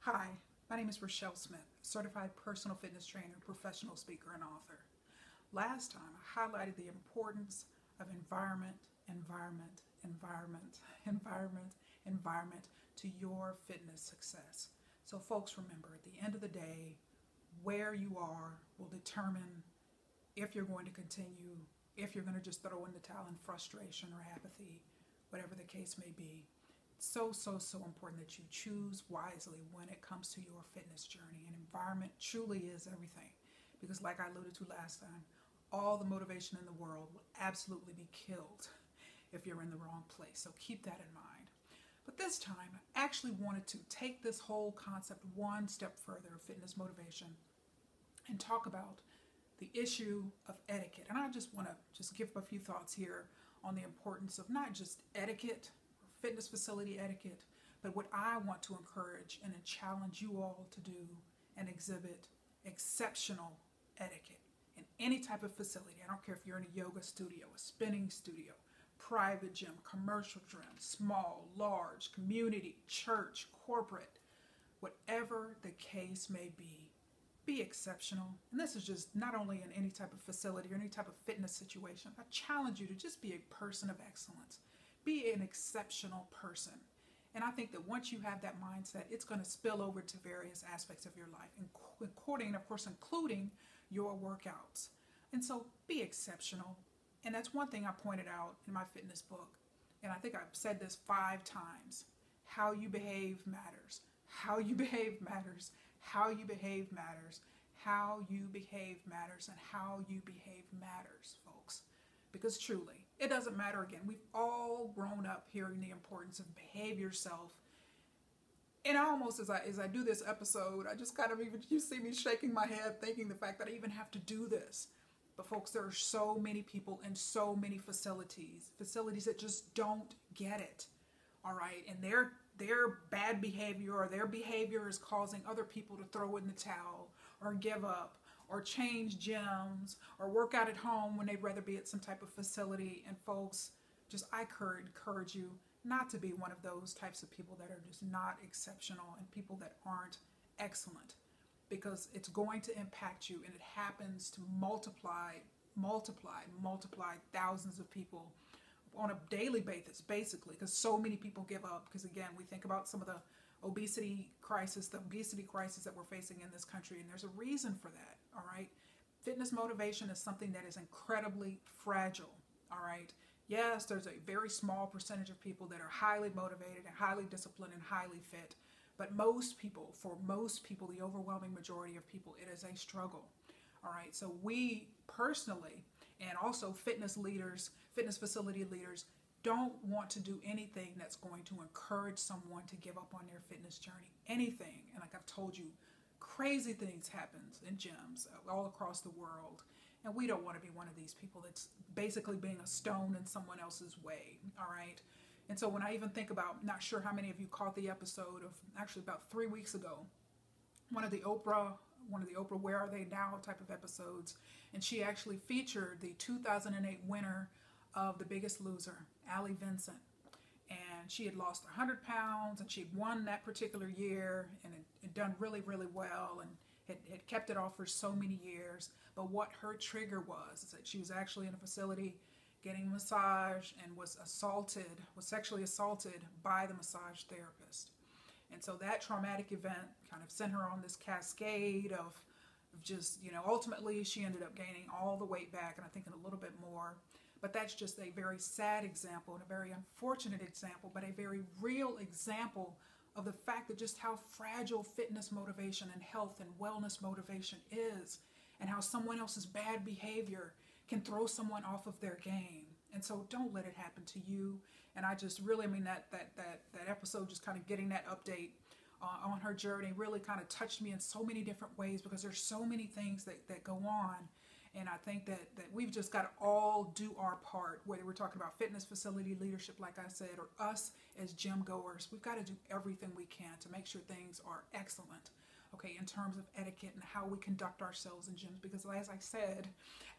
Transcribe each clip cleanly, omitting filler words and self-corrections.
Hi, my name is Rachelle Smith, certified personal fitness trainer, professional speaker, and author. Last time, I highlighted the importance of environment, environment, environment, environment, environment to your fitness success. So folks, remember, at the end of the day, where you are will determine if you're going to continue, if you're going to just throw in the towel in frustration or apathy, whatever the case may be. So important that you choose wisely when it comes to your fitness journey. And environment truly is everything. Because like I alluded to last time, all the motivation in the world will absolutely be killed if you're in the wrong place. So keep that in mind. But this time, I actually wanted to take this whole concept one step further of fitness motivation and talk about the issue of etiquette. And I just want to give a few thoughts here on the importance of not just etiquette, fitness facility etiquette, but what I want to encourage and challenge you all to do and exhibit exceptional etiquette in any type of facility. I don't care if you're in a yoga studio, a spinning studio, private gym, commercial gym, small, large, community, church, corporate, whatever the case may be exceptional. And this is just not only in any type of facility or any type of fitness situation. I challenge you to just be a person of excellence. Be an exceptional person. And I think that once you have that mindset, it's going to spill over to various aspects of your life, including your workouts. And so be exceptional. And that's one thing I pointed out in my fitness book. And I think I've said this 5 times. How you behave matters. How you behave matters. How you behave matters. How you behave matters. And how you behave matters, folks. Because truly, it doesn't matter. Again, we've all grown up hearing the importance of behave yourself. And I almost, as I do this episode, I just kind of even, you see me shaking my head thinking the fact that I even have to do this. But folks, there are so many people in so many facilities that just don't get it. All right. And their bad behavior or their behavior is causing other people to throw in the towel or give up, or change gyms, or work out at home when they'd rather be at some type of facility. And folks, I encourage you not to be one of those types of people that are just not exceptional and people that aren't excellent, because it's going to impact you, and it happens to multiply thousands of people on a daily basis, basically, because so many people give up. Because again, we think about some of the obesity crisis that we're facing in this country, and there's a reason for that. All right, fitness motivation is something that is incredibly fragile. All right, yes, there's a very small percentage of people that are highly motivated and highly disciplined and highly fit, but for most people, the overwhelming majority of people, it is a struggle. All right, so we personally, and also fitness leaders, fitness facility leaders, don't want to do anything that's going to encourage someone to give up on their fitness journey. Anything. And like I've told you, crazy things happen in gyms all across the world. And we don't want to be one of these people that's basically being a stone in someone else's way. All right. And so when I even think about, not sure how many of you caught the episode of actually about 3 weeks ago, one of the Oprah Where Are They Now type of episodes. And she actually featured the 2008 winner of The Biggest Loser, Allie Vincent. And she had lost 100 pounds, and she had won that particular year, and had done really, really well, and had kept it off for so many years. But what her trigger was is that she was actually in a facility getting a massage and was sexually assaulted by the massage therapist. And so that traumatic event kind of sent her on this cascade of just, ultimately she ended up gaining all the weight back, and I think a little bit more. But that's just a very sad example and a very unfortunate example, but a very real example of the fact that just how fragile fitness motivation and health and wellness motivation is, and how someone else's bad behavior can throw someone off of their game. And so don't let it happen to you. And I just really, that episode, just kind of getting that update on her journey really kind of touched me in so many different ways, because there's so many things that go on. And I think that we've just got to all do our part, whether we're talking about fitness facility leadership, like I said, or us as gym goers. We've got to do everything we can to make sure things are excellent, okay, in terms of etiquette and how we conduct ourselves in gyms. Because as I said,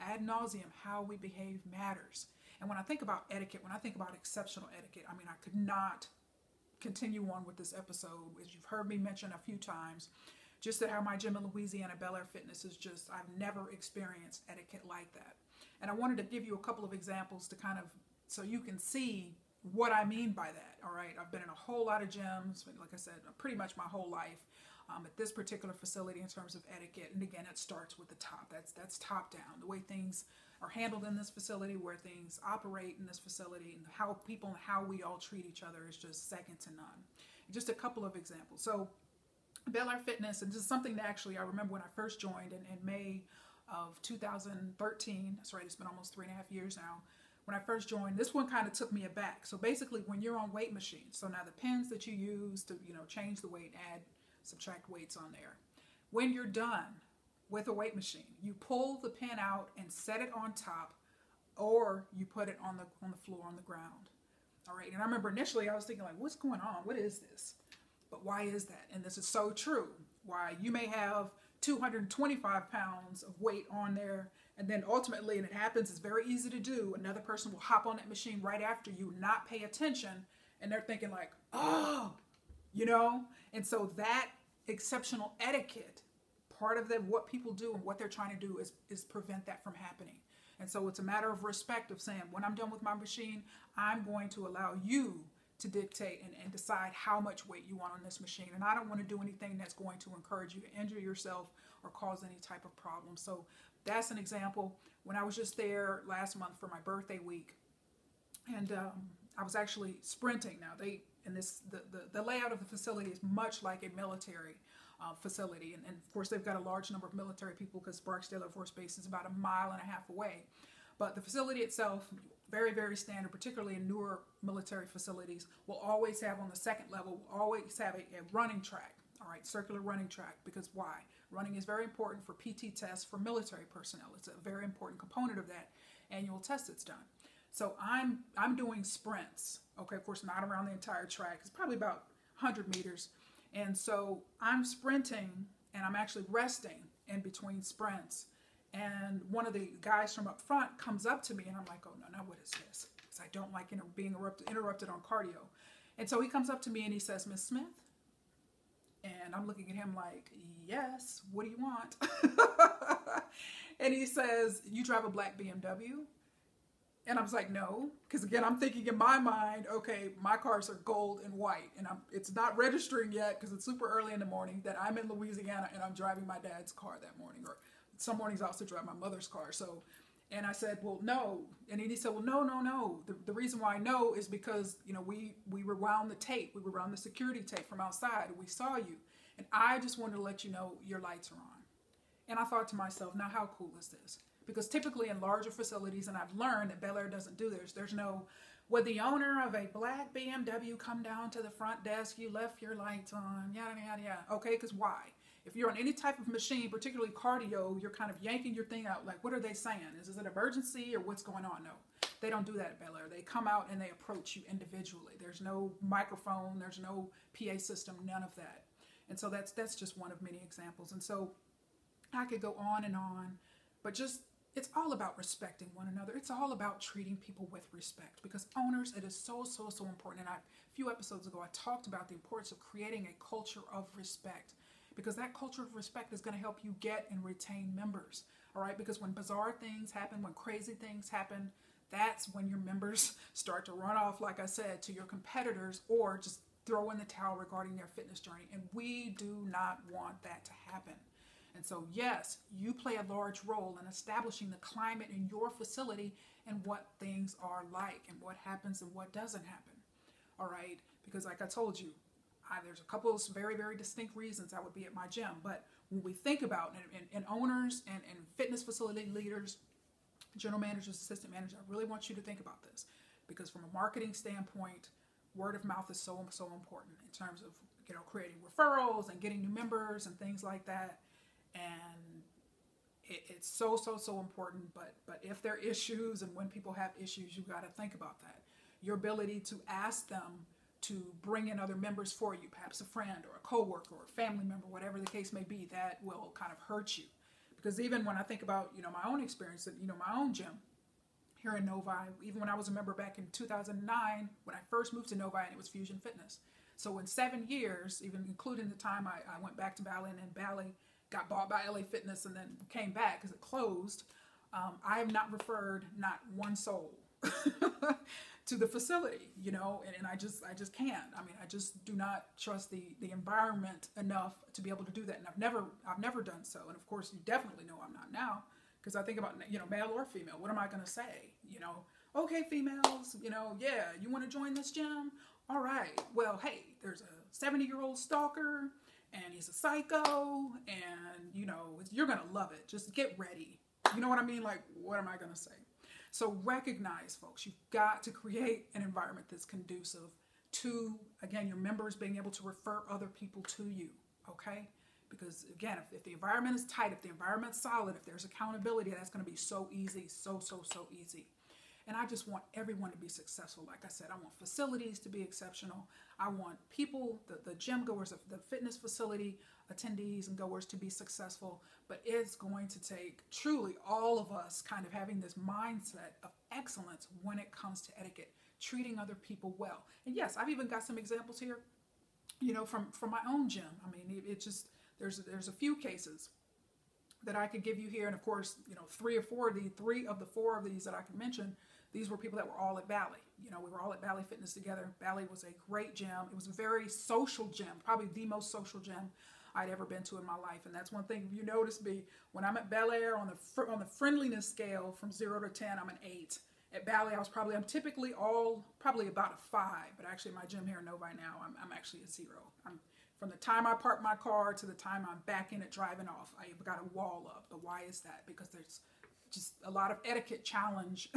ad nauseum, how we behave matters. And when I think about etiquette, when I think about exceptional etiquette, I could not continue on with this episode, as you've heard me mention a few times, just that how my gym in Louisiana, Bel Air Fitness, is just, I've never experienced etiquette like that. And I wanted to give you a couple of examples to kind of, so you can see what I mean by that. All right. I've been in a whole lot of gyms, like I said, pretty much my whole life, at this particular facility in terms of etiquette. And again, it starts with the top. That's top down. The way things are handled in this facility, where things operate in this facility, and how people and how we all treat each other is just second to none. Just a couple of examples. So Bel Air Fitness, and this is something that actually I remember when I first joined in May of 2013. That's right, it's been almost 3.5 years now. When I first joined, this one kind of took me aback. So basically, when you're on weight machines, so now the pins that you use to, change the weight, add, subtract weights on there. When you're done with a weight machine, you pull the pin out and set it on top, or you put it on the floor on the ground. All right. And I remember initially I was thinking, like, what's going on? What is this? But why is that? And this is so true. Why you may have 225 pounds of weight on there, and then ultimately, and it happens, it's very easy to do, another person will hop on that machine right after you, not pay attention, and they're thinking like, oh, and so that exceptional etiquette, part of what people do and what they're trying to do is prevent that from happening. And so it's a matter of respect, of saying, when I'm done with my machine, I'm going to allow you to dictate and decide how much weight you want on this machine. And I don't want to do anything that's going to encourage you to injure yourself or cause any type of problem. So that's an example. When I was just there last month for my birthday week, and I was actually sprinting. Now the layout of the facility is much like a military facility, and of course they've got a large number of military people because Barksdale Air Force Base is about 1.5 miles away. But the facility itself, very, very standard, particularly in newer military facilities, will always have on the second level, will always have a running track, all right, circular running track. Because why? Running is very important for PT tests for military personnel. It's a very important component of that annual test that's done. So I'm doing sprints, okay, of course not around the entire track. It's probably about 100 meters. And so I'm sprinting and I'm actually resting in between sprints. And one of the guys from up front comes up to me, and I'm like, oh, no, what is this? Because I don't like being interrupted on cardio. And so he comes up to me and he says, Miss Smith? And I'm looking at him like, yes, what do you want? And he says, you drive a black BMW? And I was like, no, because again, I'm thinking in my mind, okay, my cars are gold and white, and it's not registering yet because it's super early in the morning that I'm in Louisiana and I'm driving my dad's car that morning, or some mornings I also drive my mother's car. So, and I said, well, no. And he said, well, no. The reason why I know is because, we rewound the tape. We rewound the security tape from outside. And we saw you. And I just wanted to let you know your lights are on. And I thought to myself, now how cool is this? Because typically in larger facilities, and I've learned that Bel Air doesn't do this, there's no, would the owner of a black BMW come down to the front desk, you left your lights on, yada, yada, yada. Okay, because why? If you're on any type of machine, particularly cardio, you're kind of yanking your thing out. Like, what are they saying? Is it an emergency or what's going on? No, they don't do that at Bel Air. They come out and they approach you individually. There's no microphone. There's no PA system, none of that. And so that's just one of many examples. And so I could go on, but just, it's all about respecting one another. It's all about treating people with respect, because owners, it is so, so, so important. And a few episodes ago, I talked about the importance of creating a culture of respect, because that culture of respect is going to help you get and retain members. All right. Because when bizarre things happen, when crazy things happen, that's when your members start to run off, like I said, to your competitors, or just throw in the towel regarding their fitness journey. And we do not want that to happen. And so, yes, you play a large role in establishing the climate in your facility and what things are like and what happens and what doesn't happen. All right. Because like I told you, there's a couple of very, very distinct reasons I would be at my gym. But when we think about and owners and fitness facility leaders, general managers, assistant managers, I really want you to think about this, because from a marketing standpoint, word of mouth is so, so important in terms of, creating referrals and getting new members and things like that. And it's so, so, so important. But if there are issues, and when people have issues, you've got to think about that. Your ability to ask them to bring in other members for you, perhaps a friend or a coworker or a family member, whatever the case may be, that will kind of hurt you. Because even when I think about, my own experience, my own gym here in Novi, even when I was a member back in 2009, when I first moved to Novi, and it was Fusion Fitness, So in 7 years, even including the time I went back to Bali, and then Bali got bought by LA Fitness and then came back because it closed, I have not referred not one soul to the facility, you know, and I just can't. I mean, I just do not trust the environment enough to be able to do that. And I've never done so. And of course, you definitely know I'm not now, because I think about, you know, male or female. What am I going to say? You know, okay, females, you know, yeah, you want to join this gym? All right. Well, hey, there's a 70-year-old stalker, and he's a psycho, and, you know, you're going to love it. Just get ready. You know what I mean? Like, what am I going to say? So recognize, folks, you've got to create an environment that's conducive to, again, your members being able to refer other people to you, okay? Because, again, if the environment is tight, if the environment's solid, if there's accountability, that's going to be so easy, so easy. And I just want everyone to be successful. Like I said, I want facilities to be exceptional. I want people, the gym goers, the fitness facility attendees and goers to be successful. But it's going to take truly all of us kind of having this mindset of excellence when it comes to etiquette, treating other people well. And yes, I've even got some examples here, you know, from my own gym. I mean, it just, there's a few cases that I could give you here. And of course, you know, three of the four of these that I can mention, these were people that were all at Bali. You know, we were all at Bali Fitness together. Bali was a great gym. It was a very social gym, probably the most social gym I'd ever been to in my life. And that's one thing you notice me when I'm at Bel Air on the friendliness scale from 0 to 10, I'm an 8. At Bali, I'm typically probably about a 5. But actually, my gym here in Novi now, I'm actually a 0. From the time I park my car to the time I'm back in it driving off, I've got a wall up. But why is that? Because there's just a lot of etiquette challenge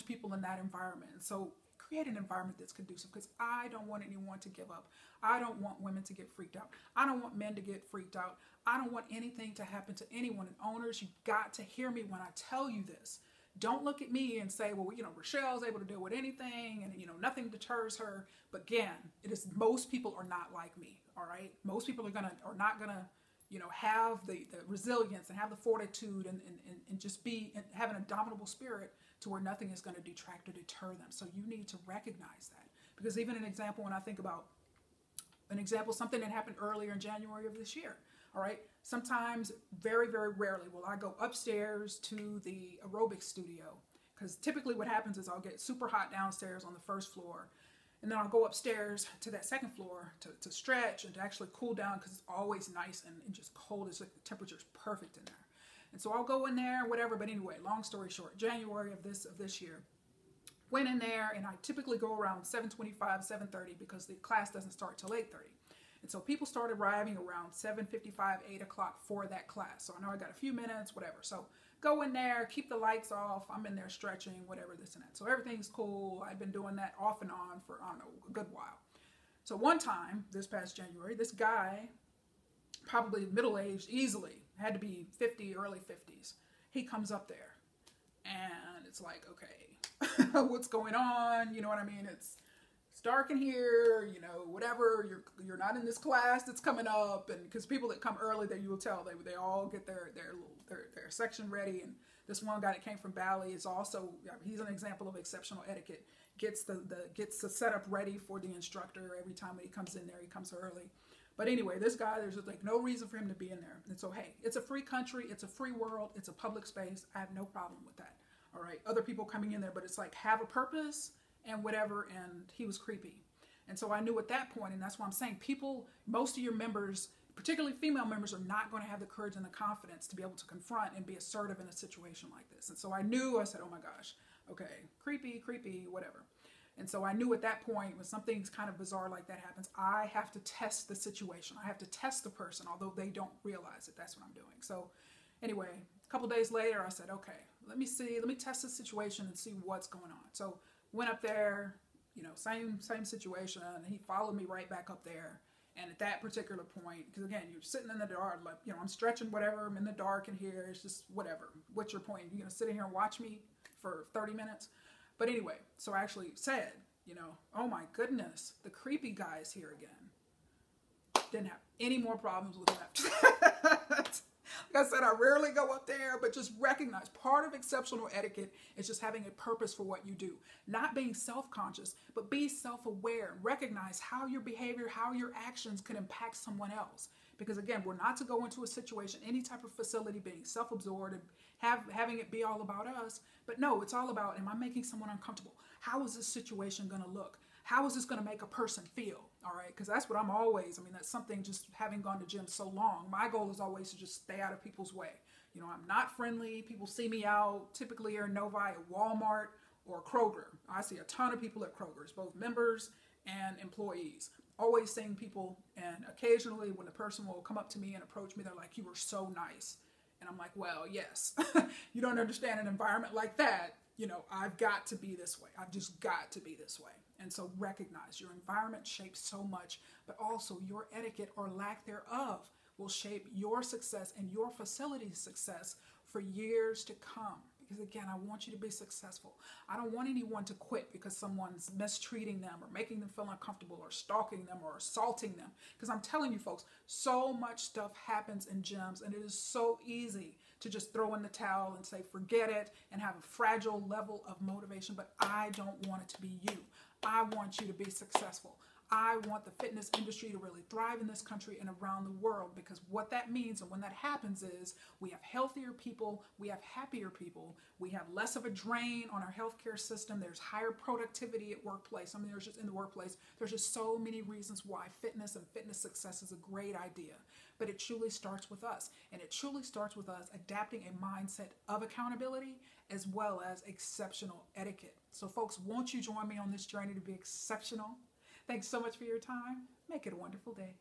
people in that environment. And so create an environment that's conducive, because I don't want anyone to give up. I don't want women to get freaked out. I don't want men to get freaked out. I don't want anything to happen to anyone. And owners, you've got to hear me when I tell you this. Don't look at me and say, well, you know, Rachelle's able to deal with anything and, you know, nothing deters her. But again, most people are not like me, all right? Most people are not gonna, you know, have the resilience and have the fortitude and just have an indomitable spirit to where nothing is going to detract or deter them. So you need to recognize that. Because even an example, when I think about something that happened earlier in January of this year, all right? Sometimes, very, very rarely, will I go upstairs to the aerobics studio. Because typically what happens is I'll get super hot downstairs on the first floor. And then I'll go upstairs to that second floor to stretch and to actually cool down, because it's always nice and just cold. It's like the temperature's perfect in there. And so I'll go in there, whatever. But anyway, long story short, January of this year, went in there, and I typically go around 7:25, 7:30, because the class doesn't start till 8:30. And so people started arriving around 7:55, 8 o'clock for that class. So I know I got a few minutes, whatever. So go in there, keep the lights off. I'm in there stretching, whatever, this and that. So everything's cool. I've been doing that off and on for, I don't know, a good while. So one time, this past January, this guy, probably middle-aged, easily, had to be 50, early 50s. He comes up there, and it's like, okay, what's going on? You know what I mean? It's dark in here, you know, whatever. You're not in this class that's coming up, and because people that come early, that you will tell, they all get their section ready. And this one guy that came from Bali is also, he's an example of exceptional etiquette. Gets the setup ready for the instructor every time that he comes in there. He comes early. But anyway, this guy, there's like no reason for him to be in there. And so, hey, it's a free country, it's a free world, it's a public space. I have no problem with that. All right, other people coming in there, but it's like, have a purpose and whatever. And he was creepy. And so I knew at that point, and that's why I'm saying people, most of your members, particularly female members, are not going to have the courage and the confidence to be able to confront and be assertive in a situation like this. And so I said, oh my gosh, okay, creepy, whatever. And so I knew at that point, when something's kind of bizarre like that happens, I have to test the situation. I have to test the person, although they don't realize it. That's what I'm doing. So anyway, a couple days later, I said, okay, let me test the situation and see what's going on. So went up there, you know, same situation. And he followed me right back up there. And at that particular point, because again, you're sitting in the dark, like, you know, I'm stretching, whatever, I'm in the dark in here, it's just whatever. What's your point? You're going to sit in here and watch me for 30 minutes? But anyway, so I actually said, you know, oh my goodness, the creepy guy is here again. Didn't have any more problems with him after that. Like I said, I rarely go up there, but just recognize part of exceptional etiquette is just having a purpose for what you do. Not being self-conscious, but be self-aware. Recognize how your behavior, how your actions can impact someone else. Because again, we're not to go into a situation, any type of facility, being self-absorbed and having it be all about us. But no, it's all about, am I making someone uncomfortable? How is this situation going to look? How is this going to make a person feel? All right, because that's what I'm always, that's something, just having gone to gym so long, my goal is always to just stay out of people's way. I'm not friendly. People see me out, typically here in Novi, at Walmart or Kroger. I see a ton of people at Kroger's, both members and employees. Always seeing people, and occasionally when the person will come up to me and approach me, they're like, "You were so nice." And I'm like, well, yes, you don't understand an environment like that. I've got to be this way. I've just got to be this way. And so recognize your environment shapes so much, but also your etiquette or lack thereof will shape your success and your facility's success for years to come. Because again, I want you to be successful. I don't want anyone to quit because someone's mistreating them or making them feel uncomfortable or stalking them or assaulting them. Because I'm telling you folks, so much stuff happens in gyms, and it is so easy to just throw in the towel and say, forget it, and have a fragile level of motivation. But I don't want it to be you. I want you to be successful. I want the fitness industry to really thrive in this country and around the world, because what that means, and when that happens, is we have healthier people, we have happier people, we have less of a drain on our healthcare system, there's higher productivity at workplace. There's just in the workplace, there's just so many reasons why fitness and fitness success is a great idea. But it truly starts with us, and it truly starts with us adapting a mindset of accountability as well as exceptional etiquette. So folks, won't you join me on this journey to be exceptional? Thanks so much for your time. Make it a wonderful day.